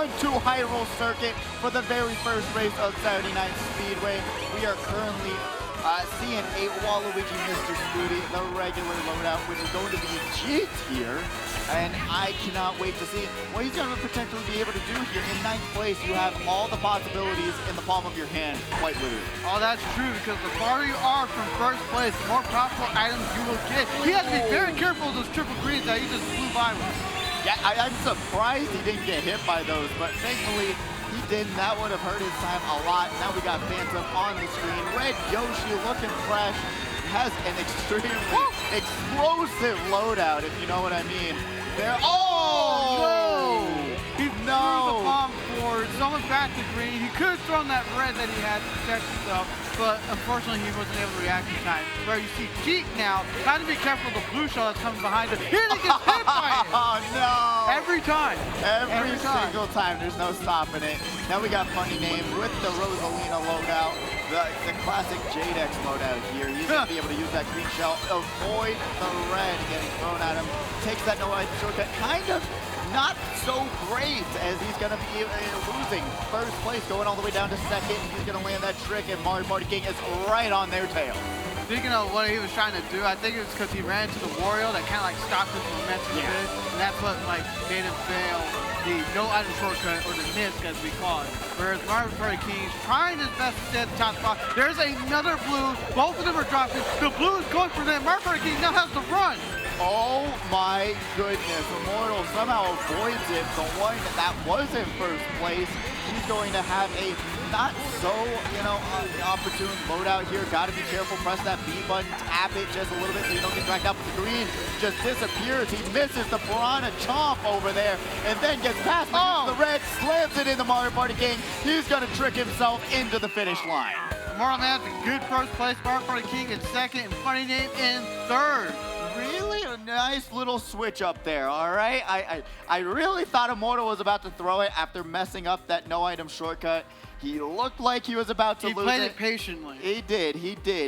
onto Hyrule Circuit for the very first race of Saturday Night Speedway. We are currently seeing a Waluigi Mr. Scooty, the regular loadout, which is going to be G tier. And I cannot wait to see what he's going to potentially be able to do here. In 9th place, you have all the possibilities in the palm of your hand, quite literally. Oh, that's true, because the farther you are from first place, the more powerful items you will get. He has to be very careful of those triple greens that he just flew by with. Yeah, I'm surprised he didn't get hit by those, but thankfully he didn't. That would have hurt his time a lot. Now we got Phantom on the screen. Red Yoshi looking fresh. Has an extremely explosive loadout, if you know what I mean. There. Oh no! He threw the bomb forward. It's almost back to green. He could have thrown that red that he had to protect himself, but unfortunately he wasn't able to react in time. Where you see Jeet now, got to be careful of the blue shell that's coming behind him. Here he gets hit by it. Oh no! Every time. Every single time. There's no stopping it. Now we got Funny Name with the Rosalina loadout. The classic Jadex loadout here. He's going to be able to use that green shell, avoid the red getting thrown at him. Takes that no-item shortcut. Kind of not so great as he's going to be losing first place, going all the way down to second. He's going to land that trick, and Mario Party King is right on their tail. Speaking of what he was trying to do, I think it was because he ran into the Wario that kind of like stopped his momentum a bit, and that's what like made him fail the no-item shortcut, or the NISC as we call it. Whereas Mario Party King is trying his best to stay at the top spot. There's another blue. Both of them are dropping. The blue is going for them. Mario Party King now has to run. Oh my goodness, Immortal somehow avoids it. The one that was in first place, he's going to have a not so, opportune loadout here. Got to be careful, press that B button, tap it just a little bit so you don't get dragged out, but the green just disappears. He misses the Piranha Chomp over there and then gets past the red, slams it into Mario Party King. He's going to trick himself into the finish line. Immortal Man's a good first place, Mario Party King in second, and Funny Name in third. Really a nice little switch up there, all right? I really thought Immortal was about to throw it after messing up that no-item shortcut. He looked like he was about to lose it. He played it patiently. He did.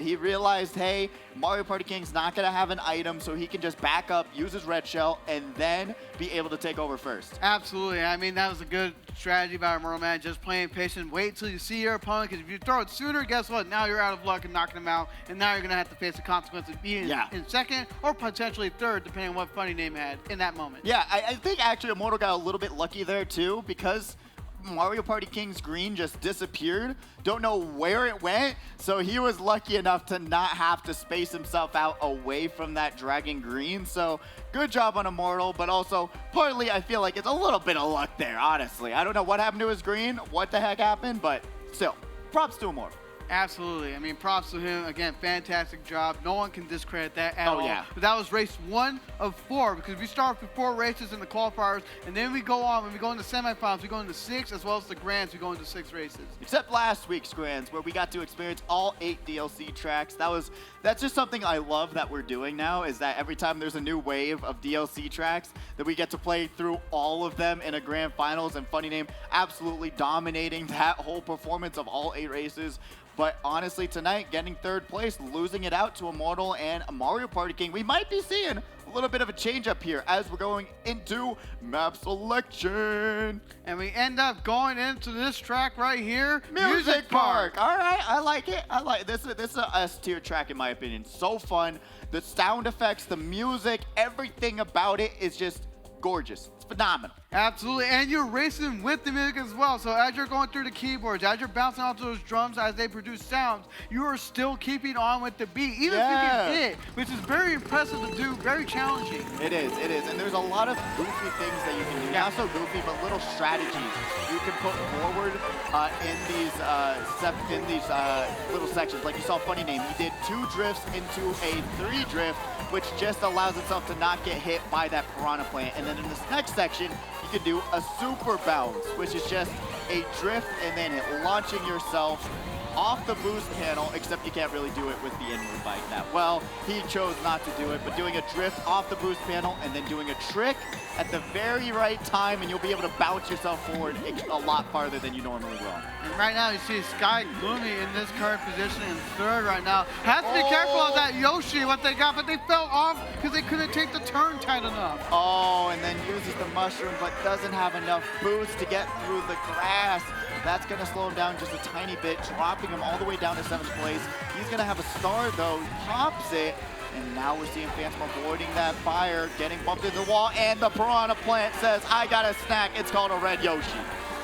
He realized, hey, Mario Party King's not going to have an item, so he can just back up, use his red shell, and then be able to take over first. Absolutely. I mean, that was a good strategy by Immortal Man, just playing patient. Wait till you see your opponent, because if you throw it sooner, guess what? Now you're out of luck and knocking him out, and now you're going to have to face the consequences of being in second or potentially third, depending on what Funny Name had in that moment. Yeah, I think actually Immortal got a little bit lucky there, too, because Mario Party King's green just disappeared. Don't know where it went, so he was lucky enough to not have to space himself out away from that dragon green. So good job on Immortal, but also partly I feel like it's a little bit of luck there, honestly. I don't know what happened to his green, what the heck happened, but still, props to Immortal. Absolutely. I mean, props to him. Again, fantastic job. No one can discredit that at all. Yeah. But that was race 1 of 4, because we start with 4 races in the qualifiers, and then we go on. When we go into semifinals, we go into 6, as well as the grands, we go into 6 races. Except last week's grands, where we got to experience all 8 DLC tracks. That's just something I love that we're doing now, is that every time there's a new wave of DLC tracks, that we get to play through all of them in a grand finals, and Funny Name absolutely dominating that whole performance of all 8 races. But honestly, tonight, getting third place, losing it out to Immortal and Mario Party King, we might be seeing a little bit of a change up here as we're going into map selection. And we end up going into this track right here, Music Park. All right, I like it. I like this. This is a S-tier track in my opinion. So fun. The sound effects, the music, everything about it is just gorgeous. It's phenomenal. Absolutely, and you're racing with the music as well. So as you're going through the keyboards, as you're bouncing off those drums as they produce sounds, you are still keeping on with the beat, even if you get hit, which is very impressive to do, very challenging. It is, and there's a lot of goofy things that you can do. Not so goofy, but little strategies you can put forward in these little sections. Like you saw Funny Name, he did 2 drifts into a 3 drift, which just allows itself to not get hit by that Piranha Plant. And then in this next section, you can do a super bounce, which is just a drift and then launching yourself off the boost panel, except you can't really do it with the inward bike that well. He chose not to do it, but doing a drift off the boost panel and then doing a trick at the very right time, and you'll be able to bounce yourself forward a lot farther than you normally will. And right now you see Sky Gloomy in this current position in third right now. Has to be careful of that Yoshi, what they got, but they fell off because they couldn't take the turn tight enough. Oh, and then uses the mushroom, but doesn't have enough boost to get through the grass. That's going to slow him down just a tiny bit, dropping him all the way down to 7th place. He's going to have a star, though. He pops it, and now we're seeing Phantom avoiding that fire, getting bumped into the wall, and the Piranha Plant says, I got a snack. It's called a Red Yoshi.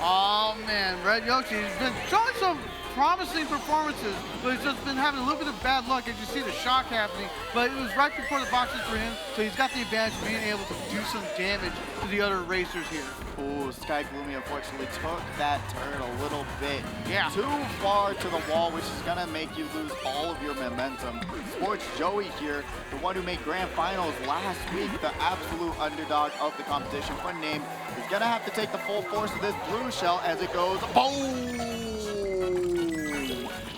Oh, man, Red Yoshi has been showing some promising performances, but he's just been having a little bit of bad luck as you see the shock happening. But it was right before the boxes for him, so he's got the advantage of being able to do some damage to the other racers here. Oh, Sky Gloomy unfortunately took that turn a little bit too far to the wall, which is gonna make you lose all of your momentum. Sports Joey here, the one who made grand finals last week, the absolute underdog of the competition, fun name, is gonna have to take the full force of this blue shell as it goes boom.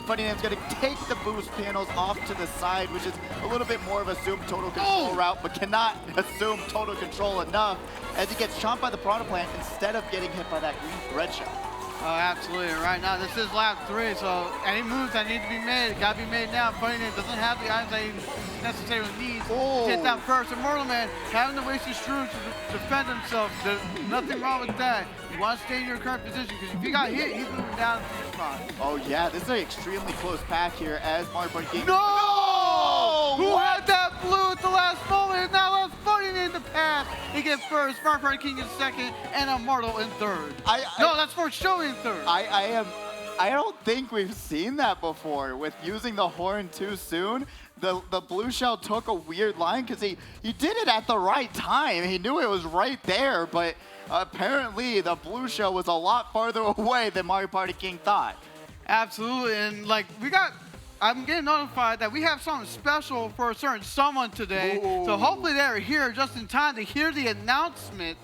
Funny Name's going to take the boost panels off to the side, which is a little bit more of a assumed total control route, but cannot assume total control enough as he gets chomped by the Piranha Plant instead of getting hit by that red shell. Oh, absolutely. Right now, this is lap 3, so any moves that need to be made, got to be made now. Funny Name doesn't have the items that he necessarily needs to get that first. Immortal Man having to waste his shrooms to defend himself. There's nothing wrong with that. You want to stay in your current position, because if you got hit, he's moving down to the spot. Oh, yeah. This is an extremely close pack here as Mario Party King. No! Who had that blue at the last moment? And now that's Funny Name to pass. He gets first, Mario Party King in second, and Immortal in third. No, that's for Joey in third. I don't think we've seen that before with using the horn too soon. The blue shell took a weird line because he did it at the right time. He knew it was right there, but apparently the blue shell was a lot farther away than Mario Party King thought. Absolutely, and like I'm getting notified that we have something special for a certain someone today. Ooh. So hopefully they're here just in time to hear the announcement.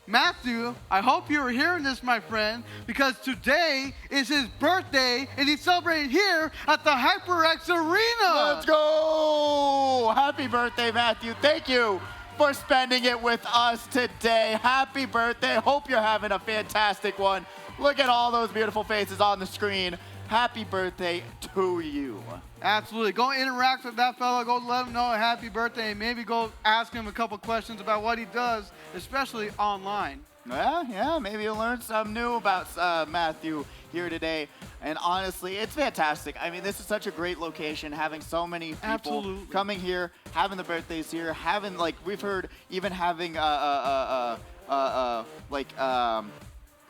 Matthew, I hope you are hearing this, my friend, because today is his birthday, and he's celebrating here at the HyperX Arena. Let's go! Happy birthday, Matthew. Thank you for spending it with us today. Happy birthday. Hope you're having a fantastic one. Look at all those beautiful faces on the screen. Happy birthday to you. Absolutely. Go interact with that fellow. Go let him know a happy birthday, and maybe go ask him a couple questions about what he does, especially online. Yeah, maybe you'll learn something new about Matthew here today. And honestly, it's fantastic. I mean, this is such a great location, having so many people coming here, having the birthdays here, having, like, we've heard, even having,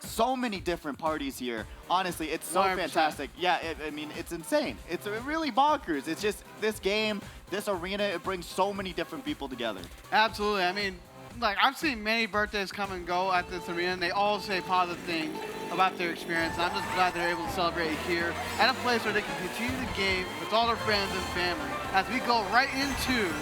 so many different parties here. Honestly, it's so 100%. Fantastic. Yeah, I mean, it's insane. It's really bonkers. It's just this game, this arena, it brings so many different people together. Absolutely. I mean, like, I've seen many birthdays come and go at this arena, and they all say positive things about their experience. And I'm just glad they're able to celebrate here at a place where they can continue the game with all their friends and family. As we go right into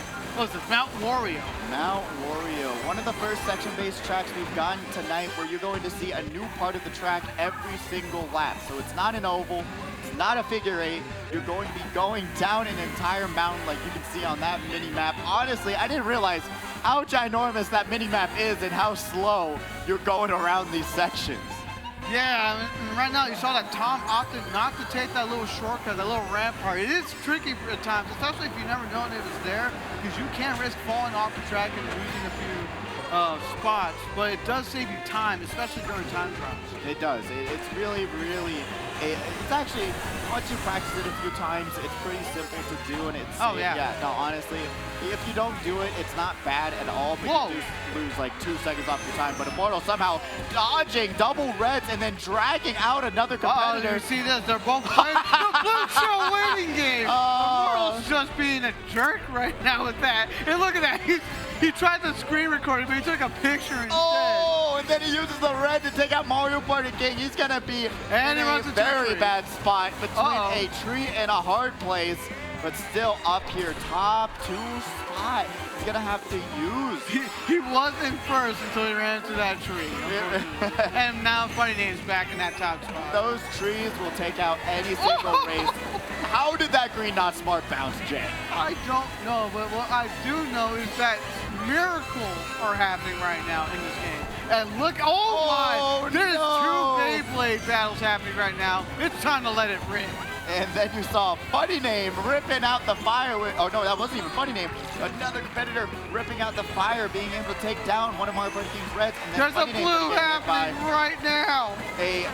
Mount Wario. Mount Wario, one of the first section-based tracks we've gotten tonight, where you're going to see a new part of the track every single lap. So it's not an oval, it's not a figure 8. You're going to be going down an entire mountain like you can see on that mini-map. Honestly, I didn't realize how ginormous that mini-map is and how slow you're going around these sections. Yeah, I mean, right now you saw that Tom opted not to take that little shortcut, that little rampart. It is tricky at times, especially if you never known it was there, because you can risk falling off the track and losing a few spots, but it does save you time, especially during time drops. It does. It's really, it's actually, once you practice it a few times, it's pretty simple to do, and it's, yeah, no, honestly, if you don't do it, it's not bad at all, but you do lose like 2 seconds off your time. But Immortal somehow dodging double reds and then dragging out another competitor. You see this? They're both playing the blue shell waiting game. Immortal's just being a jerk right now with that. And look at that. He tried the screen recording, but he took a picture instead. Oh, and then he uses the red to take out Mario Party King. He's going to be in a very bad spot between a tree and a hard place. but still up here, top 2 spot. He's gonna have to use. He was in first until he ran into that tree. And now Funny Name's back in that top spot. Those trees will take out any single race. How did that green not smart bounce, Jay? I don't know, but what I do know is that miracles are happening right now in this game. And look, oh my, there's two Beyblade battles happening right now. It's time to let it rip. And then you saw Funny Name ripping out the fire with, oh no, that wasn't even Funny Name. Another competitor ripping out the fire, being able to take down one of Mario Party King's reds. And then there's Funny a blue happening right now. A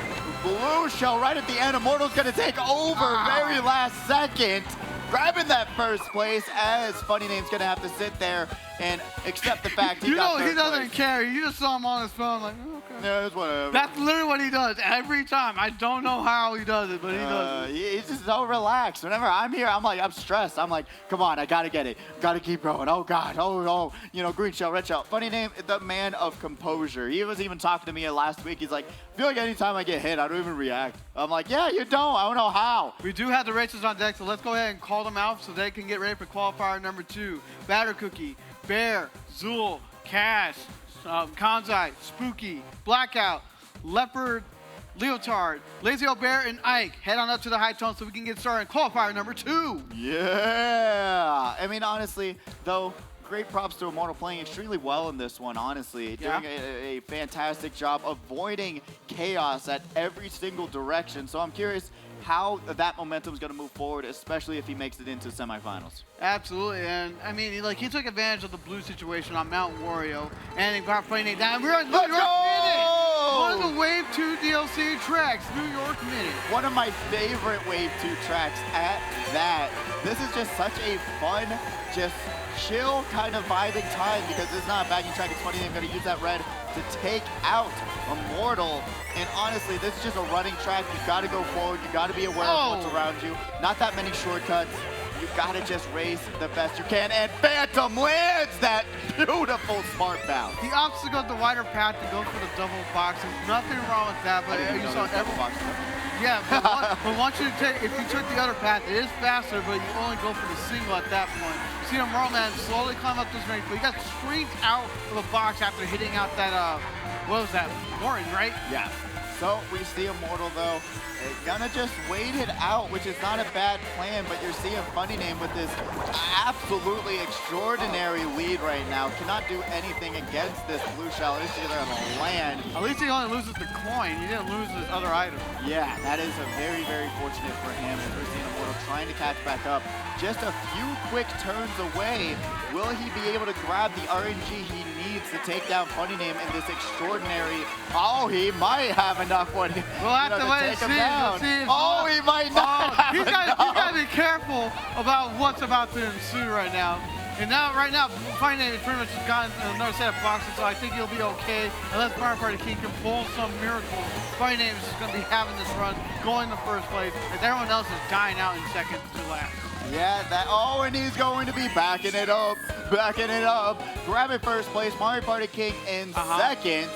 blue shell right at the end. Immortal's gonna take over very last second, grabbing that first place, as Funny Name's gonna have to sit there and accept the fact he got first he doesn't place. care. You just saw him on his phone like, oh, okay. Yeah, it's whatever. That's literally what he does every time. I don't know how he does it, but he does it. He's just so relaxed. Whenever I'm here, I'm stressed. I'm like, come on, I gotta get it. Gotta keep going. Oh God, oh, you know, green shell, red shell. Funny Name, the man of composure. He was even talking to me last week. He's like, I feel like anytime I get hit, I don't even react. I'm like, yeah, you don't. I don't know how. We do have the racers on deck, so let's go ahead and call them out so they can get ready for qualifier number 2. Batter Cookie, Bear, Zool, Cash, Kanzai, Spooky, Blackout, Leopard, Leotard, Lazy Old Bear, and Ike. Head on up to the high tone so we can get started on qualifier number 2. Yeah. I mean, honestly, though, great props to Immortal playing extremely well in this one, honestly. Doing a fantastic job avoiding chaos at every single direction. So I'm curious how that momentum is going to move forward, especially if he makes it into semifinals. Absolutely, and I mean, like, he took advantage of the blue situation on Mount Wario, and he got playing it down. We're on New York Minute! One of the Wave 2 DLC tracks, New York Minute. One of my favorite Wave 2 tracks at that. This is just such a fun, just chill kind of vibing time, because it's not a backing track. It's funny, they're going to use that red to take out Immortal. And honestly, this is just a running track. You got to go forward. You got to be aware of what's around you. Not that many shortcuts. You got to just race the best you can. And Phantom lands that beautiful smart bounce. The obstacle, the wider path to go for the double box. There's nothing wrong with that, but you saw double box. Yeah, but once you take, if you took the other path, it is faster, but you only go for the single at that point. You see Immortal Man slowly climb up this range, but he got screamed out of the box after hitting out that, what was that, Warren, right? Yeah. So we see Immortal, though, gonna just wait it out, which is not a bad plan, but you're seeing Funny Name with this absolutely extraordinary lead right now. Cannot do anything against this blue shell. At least he's gonna land. At least he only loses the coin. He didn't lose his other item. Yeah, that is a very, very fortunate for him. As we're seeing Immortal trying to catch back up. Just a few quick turns away. Will he be able to grab the RNG he needs to take down Funny Name in this extraordinary... Oh, he might have enough one to take him down. Oh, he might not. You gotta be careful about what's about to ensue right now. And now, right now, Funny Name has pretty much gotten another set of boxes, so I think he'll be okay unless Mario Party King can pull some miracle. Funny Name is just going to be having this run, going to first place, as everyone else is dying out in second to last. Yeah, and he's going to be backing it up, grabbing first place, Mario Party King in second,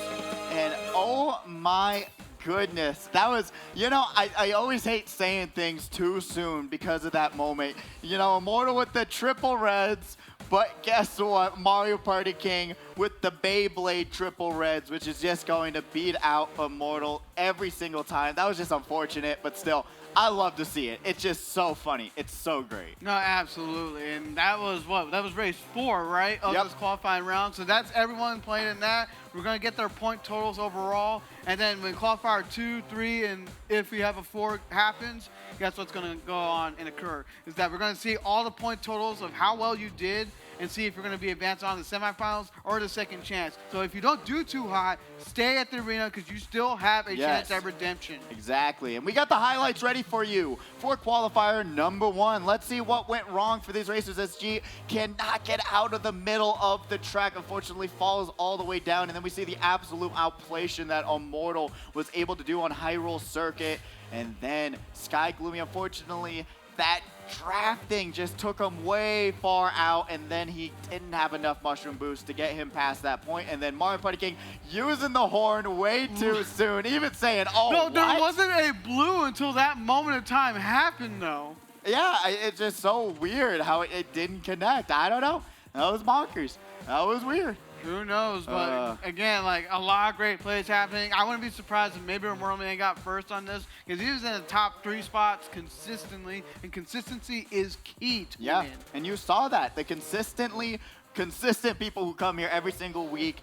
and oh my goodness, that was, you know, I always hate saying things too soon because of that moment. You know, Immortal with the triple reds, but guess what? Mario Party King with the Beyblade triple reds, which is just going to beat out Immortal every single time. That was just unfortunate, but still, I love to see it. It's just so funny. It's so great. No, absolutely. And that was what? That was race 4, right? Of this qualifying round. So that's everyone playing in that. We're going to get their point totals overall. And then when qualifier 2, 3, and if we have a 4 happens, guess what's going to go on and occur? Is that we're going to see all the point totals of how well you did and see if you're going to be advanced on the semifinals or the second chance. So if you don't do too hot, stay at the arena because you still have a chance at redemption. Exactly. And we got the highlights ready for you for qualifier number 1. Let's see what went wrong for these racers. SG cannot get out of the middle of the track. Unfortunately, falls all the way down. And then we see the absolute outplation that Immortal was able to do on Hyrule Circuit. And then Sky Gloomy, unfortunately, that drafting just took him way far out, and then he didn't have enough mushroom boost to get him past that point. And then Mario Party King using the horn way too soon, even saying, oh, no, there wasn't a blue until that moment of time happened, though. Yeah, it's just so weird how it didn't connect. I don't know. That was bonkers. That was weird. Who knows? But again, like a lot of great plays happening. I wouldn't be surprised if maybe Merman got first on this because he was in the top 3 spots consistently, and consistency is key to win. And you saw that. The consistent people who come here every single week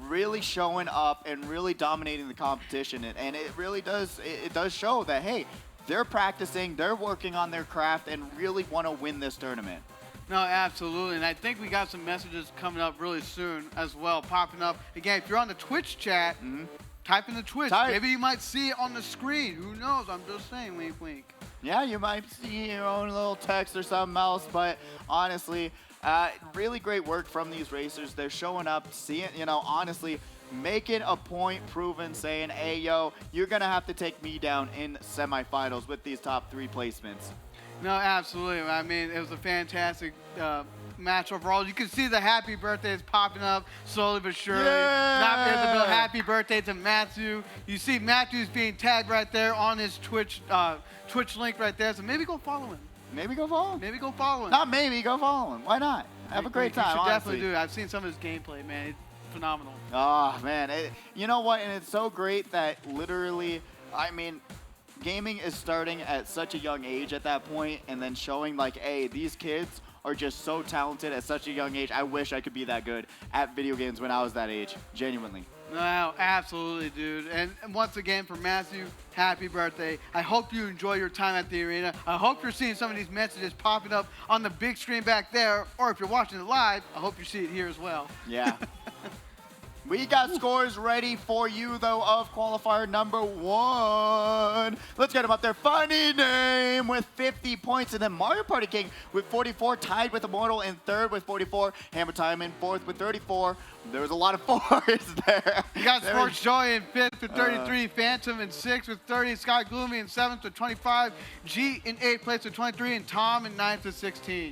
really showing up and really dominating the competition. And it really does, it does show that, hey, they're practicing, they're working on their craft and really want to win this tournament. No, absolutely. And I think we got some messages coming up really soon as well, popping up. Again, if you're on the Twitch chat, type in the Twitch. Maybe you might see it on the screen. Who knows? I'm just saying, wink, wink. Yeah, you might see your own little text or something else, but honestly, really great work from these racers. They're showing up, seeing, honestly, making a point, proving, saying, hey, yo, you're going to have to take me down in semifinals with these top 3 placements. No, absolutely. I mean, it was a fantastic match overall. You can see the happy birthdays popping up slowly but surely. Not visible. Happy birthday to Matthew. You see Matthew's being tagged right there on his Twitch link right there. So maybe go follow him. Maybe go follow him. Maybe go follow him. Not maybe, go follow him. Why not? Have a great time, You should honestly. definitely do it. I've seen some of his gameplay, man. It's phenomenal. Oh, man. You know what? And it's so great that literally, I mean, gaming is starting at such a young age at that point, and then showing like, hey, these kids are just so talented at such a young age. I wish I could be that good at video games when I was that age, genuinely. No, absolutely, dude. And once again, for Matthew, happy birthday. I hope you enjoy your time at the arena. I hope you're seeing some of these messages popping up on the big screen back there, or if you're watching it live, I hope you see it here as well. Yeah. We got scores ready for you, though, of qualifier number 1. Let's get him up there. Funny Name with 50 points. And then Mario Party King with 44, tied with Immortal in 3rd with 44. Hammer Time in 4th with 34. There was a lot of 4s there. You got Sports Joy in 5th with 33. Phantom in 6th with 30. Scott Gloomy in 7th with 25. G in 8th place with 23. And Tom in 9th with 16.